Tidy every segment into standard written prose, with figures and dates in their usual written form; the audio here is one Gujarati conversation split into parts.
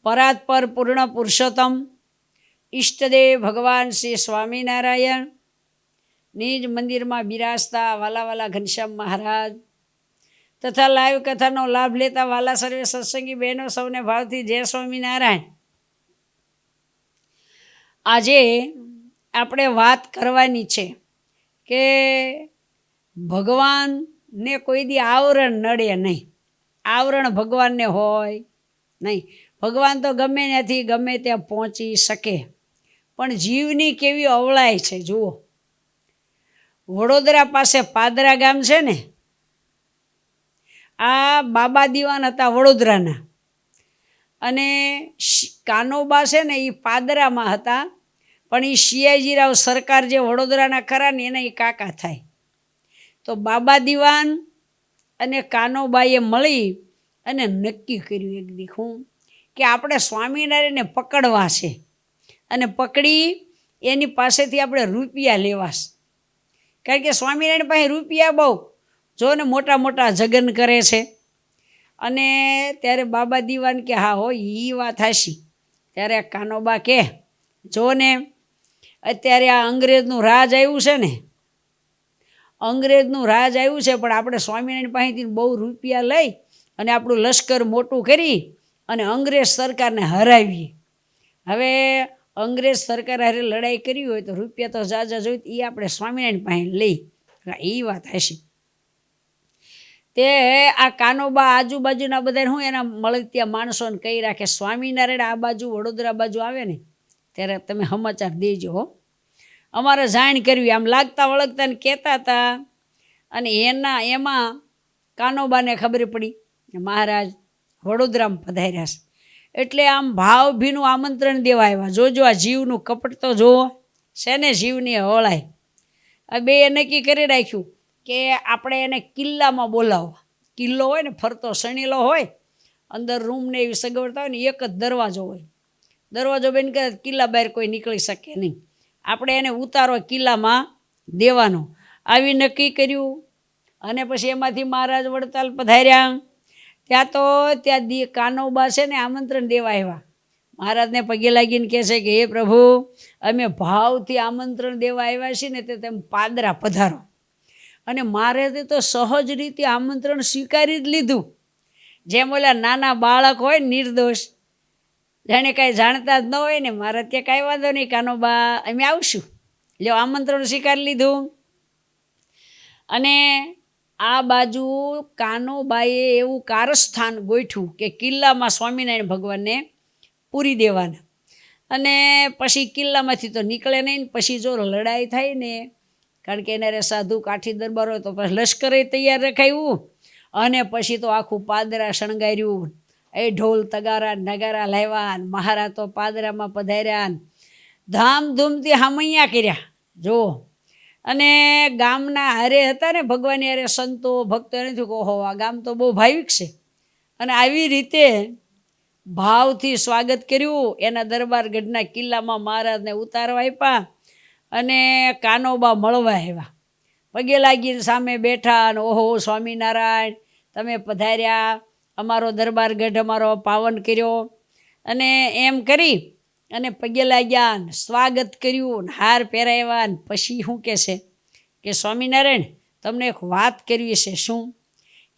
પરાત્પર પૂર્ણ પુરુષોત્તમ ઈષ્ટદેવ ભગવાન શ્રી સ્વામિનારાયણ નિજ મંદિરમાં બિરાજતા વાલા વાલા ઘનશ્યામ મહારાજ તથા લાઈવ કથાનો લાભ લેતા વાલા સર્વે સત્સંગી બહેનો સૌને ભાવથી જય સ્વામિનારાયણ. આજે આપણે વાત કરવાની છે કે ભગવાનને કોઈ દી આવરણ નડે નહીં. આવરણ ભગવાનને હોય નહીં. ભગવાન તો ગમે ત્યાંથી ગમે ત્યાં પહોંચી શકે, પણ જીવની કેવી અવળાય છે જુઓ. વડોદરા પાસે પાદરા ગામ છે ને, આ બાબા દીવાન હતા વડોદરાના, અને કાનોબા છે ને એ પાદરામાં હતા, પણ એ સિયાજીરાવ સરકાર જે વડોદરાના ખરા ને એના એ કાકા થાય. તો બાબા દીવાન અને કાનોબાએ મળી અને નક્કી કર્યું એક દી હું કે આપણે સ્વામિનારાયણને પકડવા છે, અને પકડી એની પાસેથી આપણે રૂપિયા લેવાશે. કારણ કે સ્વામિનારાયણ પાસે રૂપિયા બહુ, જો ને મોટા મોટા જગન કરે છે. અને ત્યારે બાબા દીવાન કે હા હો એ વાત હાશી. ત્યારે કાનોબા કે જો ને અત્યારે આ અંગ્રેજનું રાજ આવ્યું છે ને, અંગ્રેજનું રાજ આવ્યું છે, પણ આપણે સ્વામિનારાયણ પાસેથી બહુ રૂપિયા લઈ અને આપણું લશ્કર મોટું કરી અને અંગ્રેજ સરકારને હરાવીએ. હવે અંગ્રેજ સરકાર હારે લડાઈ કરી હોય તો રૂપિયા તો ઝાઝા જોઈ, એ આપણે સ્વામિનારાયણ પાસે લઈ. એ વાત હશે. તે આ કાનોબા આજુબાજુના બધા શું એના મળતિયા માણસોને કહી રાખે સ્વામિનારાયણ આ બાજુ વડોદરા બાજુ આવે ને ત્યારે તમે સમાચાર દેજો હો, અમારે જાણ કરવી. આમ લાગતા વળગતા ને કહેતા હતા. અને એમાં કાનોબાને ખબર પડી મહારાજ વડોદરામાં પધાર્યા છે, એટલે આમ ભાવભીનું આમંત્રણ દેવા આવ્યા. જોજો આ જીવનું કપટ તો જુઓ છે ને, જીવની હળાય. આ બે નક્કી કરી રાખ્યું કે આપણે એને કિલ્લામાં બોલાવવા. કિલ્લો હોય ને ફરતો સણીલો હોય, અંદર રૂમને એવી સગવડતા હોય ને, એક જ દરવાજો હોય. દરવાજો બેન કરે કિલ્લા બહાર કોઈ નીકળી શકે નહીં. આપણે એને ઉતારો કિલ્લામાં દેવાનો આવી નક્કી કર્યું. અને પછી એમાંથી મહારાજ વડતાલ પધાર્યા. ત્યાં કાનોબા છે ને આમંત્રણ દેવા આવ્યા. મહારાજને પગે લાગીને કહે છે કે હે પ્રભુ, અમે ભાવથી આમંત્રણ દેવા આવ્યા છીએ ને તે તેમ પાદરા પધારો. અને મહારાજે તો સહજ રીતે આમંત્રણ સ્વીકારી જ લીધું. જેમ ઓલા નાના બાળક હોય નિર્દોષ, જાણે કાંઈ જાણતા જ ન હોય ને, મહારાજ કે કાંઈ વાંધો નહીં કાનોબા, અમે આવશું, લ્યો આમંત્રણ સ્વીકારી લીધું. અને આ બાજુ કાનોબાએ એવું કારસ્થાન ગોઠવું કે કિલ્લામાં સ્વામિનારાયણ ભગવાનને પૂરી દેવાના. અને પછી કિલ્લામાંથી તો નીકળે નહીં. પછી જો લડાઈ થાય ને, કારણ કે એને સાધુ કાઠી દરબાર હોય તો પછી લશ્કરે તૈયાર રખાયું. અને પછી તો આખું પાદરા શણગાર્યું. એ ઢોલ તગારા નગારા લાવ્યા. મહારાજ તો પાદરામાં પધાર્યા, ધામધૂમથી હામૈયા કર્યા જો. અને ગામના હારે હતા ને ભગવાનની હારે સંતો ભક્તો, એને થયું કે ઓહો આ ગામ તો બહુ ભાવિક છે. અને આવી રીતે ભાવથી સ્વાગત કર્યું. એના દરબારગઢના કિલ્લામાં મહારાજને ઉતારવા આપ્યા. અને કાનોબા મળવા આવ્યા, પગે લાગીને સામે બેઠા. અને ઓહો સ્વામિનારાયણ તમે પધાર્યા, અમારો દરબારગઢ અમારો પાવન કર્યો. અને એમ કરી અને પગે લાગ્યા, સ્વાગત કર્યું, હાર પહેરાવ્યા. પછી શું કહે છે કે સ્વામિનારાયણ તમને એક વાત કરવી છે. શું?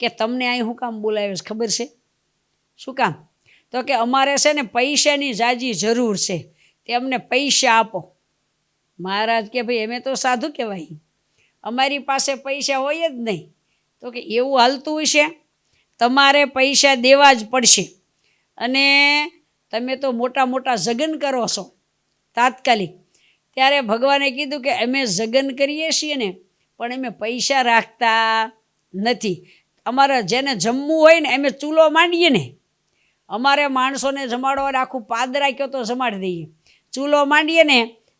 કે તમને અહીં શું કામ બોલાવે છે ખબર છે? શું કામ? તો કે અમારે છે ને પૈસાની જાજી જરૂર છે, તે અમને પૈસા આપો. મહારાજ કે ભાઈ અમે તો સાધુ કહેવાય, અમારી પાસે પૈસા હોય જ નહીં. તો કે એવું હાલતું હશે, તમારે પૈસા દેવા જ પડશે. અને તમે તો મોટા મોટા જગન કરો છો તાત્કાલિક. ત્યારે ભગવાને કીધું કે અમે જગન કરીએ છીએ ને, પણ અમે પૈસા રાખતા નથી. અમારે જેને જમવું હોય ને અમે ચૂલો માંડીએ ને, અમારે માણસોને જમાડવા આખું પાદરા કહો તો જમાડી દઈએ. ચૂલો માંડીએ ને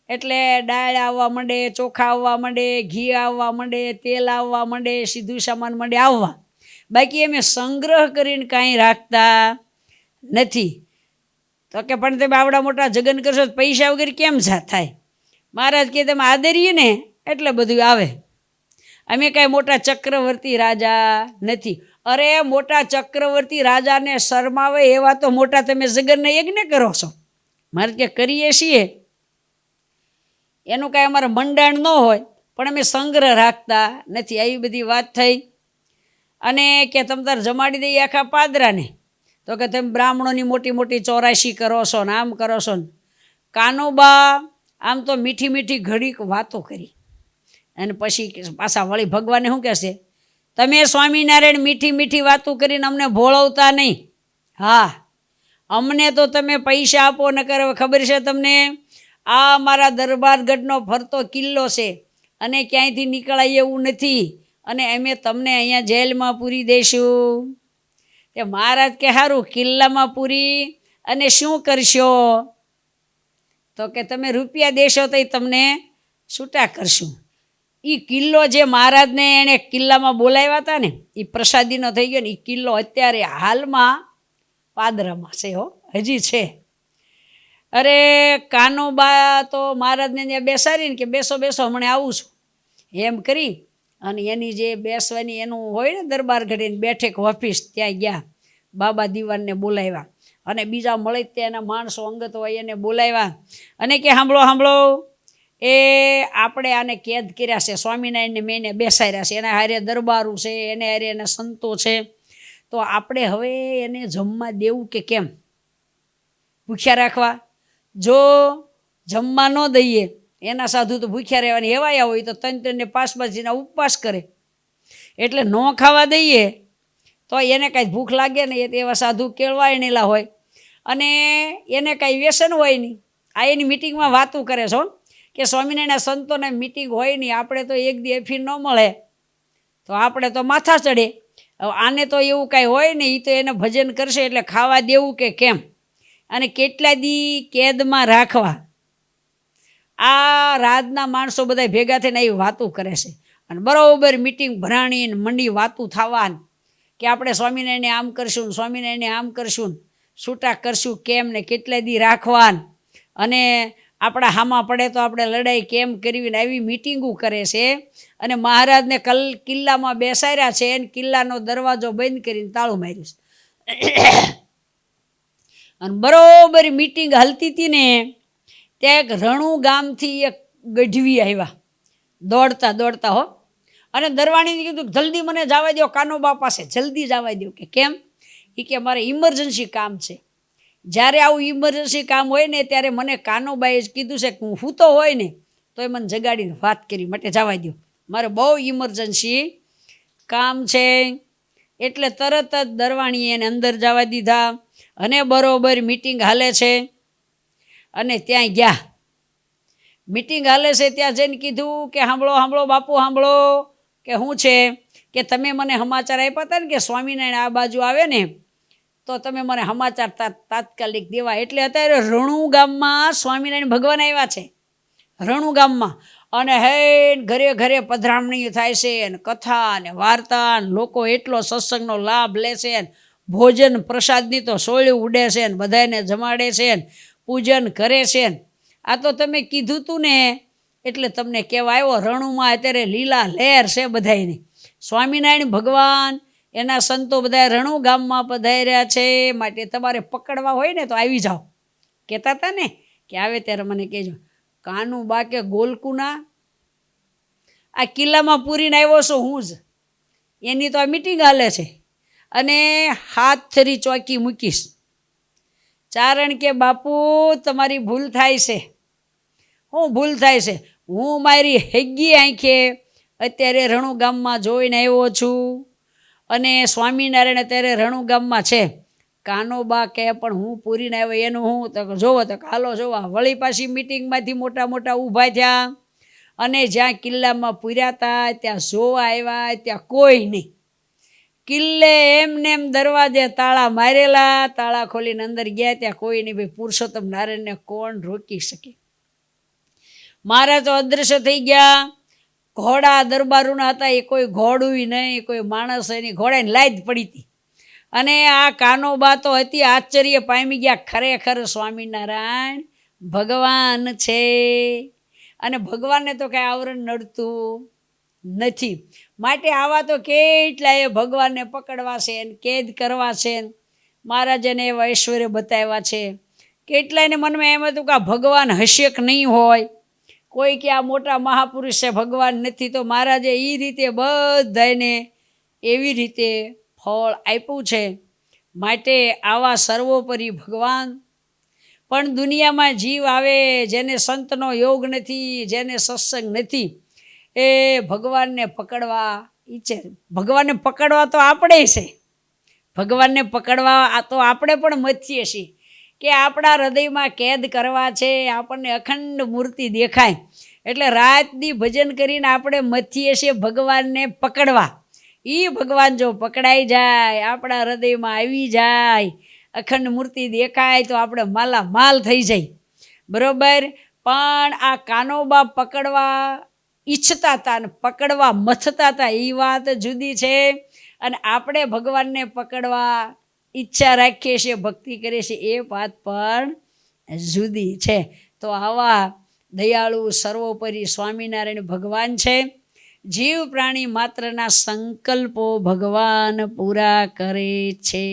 એટલે દાળ આવવા માંડે, ચોખા આવવા માંડે, ઘી આવવા માંડે, તેલ આવવા માંડે, સીધું સામાન માંડે આવવા. બાકી અમે સંગ્રહ કરીને કાંઈ રાખતા નથી. તો કે પણ તમે આવડા મોટા જગન કરશો તો પૈસા વગર કેમ થાય? મહારાજ કે તમે આદરીએ ને એટલે બધું આવે. અમે કાંઈ મોટા ચક્રવર્તી રાજા નથી. અરે મોટા ચક્રવર્તી રાજાને શરમાવે એવા તો મોટા તમે જગન્ના યજ્ઞ કરો છો. મારે કે કરીએ છીએ, એનું કાંઈ અમારે મંડાણ ન હોય, પણ અમે સંગ્રહ રાખતા નથી. આવી બધી વાત થઈ. અને કે તમે તાર જમાડી દઈએ આખા પાદરાને, તો કે તમે બ્રાહ્મણોની મોટી મોટી 84 કરો છો ને આમ કરો છો ને. કાનોબા આમ તો મીઠી મીઠી ઘડીક વાતો કરી અને પછી પાછા વળી ભગવાનને શું કહેશે, તમે સ્વામિનારાયણ મીઠી મીઠી વાતો કરીને અમને ભોળવતા નહીં. હા, અમને તો તમે પૈસા આપો ન કરે. ખબર છે તમને, આ મારા દરબારગઢનો ફરતો કિલ્લો છે અને ક્યાંયથી નીકળાય એવું નથી, અને અમે તમને અહીંયા જેલમાં પૂરી દઈશું. તે મહારાજ કે સારું, કિલ્લામાં પૂરી અને શું કરશો? તો કે તમે રૂપિયા દેશો તો તમને છૂટા કરશું. એ કિલ્લો જે મહારાજને એણે કિલ્લામાં બોલાવ્યા હતા ને, એ પ્રસાદીનો થઈ ગયો ને. એ કિલ્લો અત્યારે હાલમાં પાદરામાં છે, હો, હજી છે. અરે કાનોબા તો મહારાજને ત્યાં બેસાડીને કે બેસો બેસો, હમણાં આવું છું એમ કરી અને એની જે બેસવાની એનું હોય ને દરબાર ઘડીને બેઠક ઓફિસ, ત્યાં ગયા. બાબા દીવાનને બોલાવ્યા અને બીજા મળે ત્યાં એના માણસો અંગત હોય એને બોલાવ્યા અને કે સાંભળો સાંભળો, એ આપણે આને કેદ કર્યા છે, સ્વામિનારાયણને મેં એને બેસાડ્યા છે, એના હારે દરબારું છે, એને હારે એના સંતો છે, તો આપણે હવે એને જમવા દેવું કે કેમ? ભૂખ્યા રાખવા? જો જમવા ન દઈએ, એના સાધુ તો ભૂખ્યા રહેવાની એવાયા હોય તો 3 ને 5 બાજીના ઉપવાસ કરે, એટલે ન ખાવા દઈએ તો એને કાંઈ ભૂખ લાગે ને. એવા સાધુ કેળવાયેલા હોય અને એને કાંઈ વ્યસન હોય નહીં. આ એની મિટિંગમાં વાતું કરે છો કે સ્વામિનારાયણના સંતોને મિટિંગ હોય નહીં, આપણે તો એક દી એફી ન મળે તો આપણે તો માથા ચડે. આને તો એવું કાંઈ હોય ને, એ તો એને ભજન કરશે એટલે ખાવા દેવું કે કેમ? અને કેટલા દી કેદમાં રાખવા? આ રાજના માણસો બધા ભેગા થઈને એ વાતું કરે છે અને બરાબર મિટિંગ ભરાણીને મંડી વાતું થવા કે આપણે સ્વામિનારાયણને આમ કરશું, સ્વામિનારાયણને આમ કરશું, છૂટા કરશું કેમ ને, કેટલા દી રાખવા, અને આપણા હામાં પડે તો આપણે લડાઈ કેમ કરવી ને, આવી મિટિંગો કરે છે. અને મહારાજને કિલ્લામાં બેસાડ્યા છે અને કિલ્લાનો દરવાજો બંધ કરીને તાળું માર્યું છે. અને બરાબર મિટિંગ હાલતી હતી ને, ત્યાં એક રણુ ગામથી એક ગઢવી આવ્યા દોડતા દોડતા, હો, અને દરવાણીને કીધું જલ્દી મને જવા દો કાનોબા પાસે, જલ્દી જવા દો. કે કેમ? એ કે મારે ઇમરજન્સી કામ છે. જ્યારે આવું ઇમરજન્સી કામ હોય ને ત્યારે મને કાનોબાએ જ કીધું છે કે હું સૂતો હોય ને તો એ મને જગાડીને વાત કરી માટે જવા દો, મારે બહુ ઇમરજન્સી કામ છે. એટલે તરત જ દરવાણીએ એને અંદર જવા દીધા અને બરોબર મિટિંગ હાલે છે. અને ત્યાં ગયા, મિટિંગ હાલે છે ત્યાં જઈને કીધું કે સાંભળો સાંભળો બાપુ સાંભળો, કે શું છે કે તમે મને સમાચાર આપ્યા હતા ને કે સ્વામિનારાયણ આ બાજુ આવે ને તો તમે મને સમાચાર તાત્કાલિક દેવા. એટલે અત્યારે રણુ ગામમાં સ્વામિનારાયણ ભગવાન આવ્યા છે, રણુ ગામમાં. અને હે ઘરે ઘરે પધરામણી થાય છે અને કથા અને વાર્તા, લોકો એટલો સત્સંગનો લાભ લે છે, ભોજન પ્રસાદની તો સોળ્યું ઉડે છે ને, બધાને જમાડે છે ને, પૂજન કરે છે. આ તો તમે કીધું તું ને એટલે તમને કહેવા આવ્યો. રણુમાં અત્યારે લીલા લહેર છે બધાયની. સ્વામિનારાયણ ભગવાન એના સંતો બધા રણુ ગામમાં પધાર્યા છે, માટે તમારે પકડવા હોય ને તો આવી જાઓ. કહેતા હતા ને કે આવે ત્યારે મને કહેજો. કાનુબા કે ગોલકુના, આ કિલ્લામાં પૂરીને આવ્યો છું હું જ, એની તો આ મિટિંગ હાલે છે અને હાથ થરી ચોકી મૂકીશ. ચારણ કે બાપુ તમારી ભૂલ થાય છે. શું ભૂલ થાય છે? હું મારી હેગી આંખે અત્યારે રણુ ગામમાં જોઈને આવ્યો છું અને સ્વામિનારાયણ અત્યારે રણુ ગામમાં છે. કાનોબા કે પણ હું પૂરીને આવ્યો એનું હું? તો જોવો તો હાલો જોવા. વળી પાછી મિટિંગમાંથી મોટા મોટા ઊભા થયા અને જ્યાં કિલ્લામાં પૂર્યા હતા ત્યાં જોવા આવ્યા, ત્યાં કોઈ નહીં. કિલ્લે એમને એમ દરવાજે તાળા મારેલા, તાળા ખોલીને અંદર ગયા, ત્યાં કોઈ નહીં. ભાઈ પુરુષોત્તમ નારાયણને કોણ રોકી શકે? મહારાજ તો અદૃશ્ય થઈ ગયા. ઘોડા દરબારોના હતા, એ કોઈ ઘોડું નહીં, કોઈ માણસ એની ઘોડાની લાજ પડી હતી. અને આ કાનોબા તો હતી આશ્ચર્ય પામી ગયા, ખરેખર સ્વામિનારાયણ ભગવાન છે. અને ભગવાનને તો કાંઈ આવરણ નડતું નથી. માટે આવા તો કેટલાય ભગવાનને પકડવા છે ને કેદ કરવા છે ને મહારાજને એવા ઐશ્વર્ય બતાવ્યા છે. કેટલાયને મનમાં એમ હતું કે આ ભગવાન હશે કે નહીં હોય, કોઈ કે આ મોટા મહાપુરુષ છે ભગવાન નથી, તો મહારાજે એ રીતે બધાને એવી રીતે ફળ આપ્યું છે. માટે આવા સર્વોપરી ભગવાન પણ દુનિયામાં જીવ આવે જેને સંતનો યોગ નથી, જેને સત્સંગ નથી, એ ભગવાનને પકડવા ઈચ્છે. ભગવાનને પકડવા તો આપણે છે, ભગવાનને પકડવા તો આપણે પણ મથીએ છીએ કે આપણા હૃદયમાં કેદ કરવા છે. આપણને અખંડ મૂર્તિ દેખાય એટલે રાત દી ભજન કરીને આપણે મથીએ છીએ ભગવાનને પકડવા. એ ભગવાન જો પકડાઈ જાય, આપણા હૃદયમાં આવી જાય, અખંડ મૂર્તિ દેખાય તો આપણે માલામાલ થઈ જાય, બરાબર. પણ આ કાનોબા પકડવા ઈચ્છતા હતા ને પકડવા મથતા હતા એ વાત જુદી છે, અને આપણે ભગવાનને પકડવા ઈચ્છા રાખીએ છીએ, ભક્તિ કરીએ છીએ, એ વાત પણ જુદી છે. તો આવા દયાળુ સર્વોપરી સ્વામિનારાયણ ભગવાન છે. જીવ પ્રાણી માત્રના સંકલ્પો ભગવાન પૂરા કરે છે.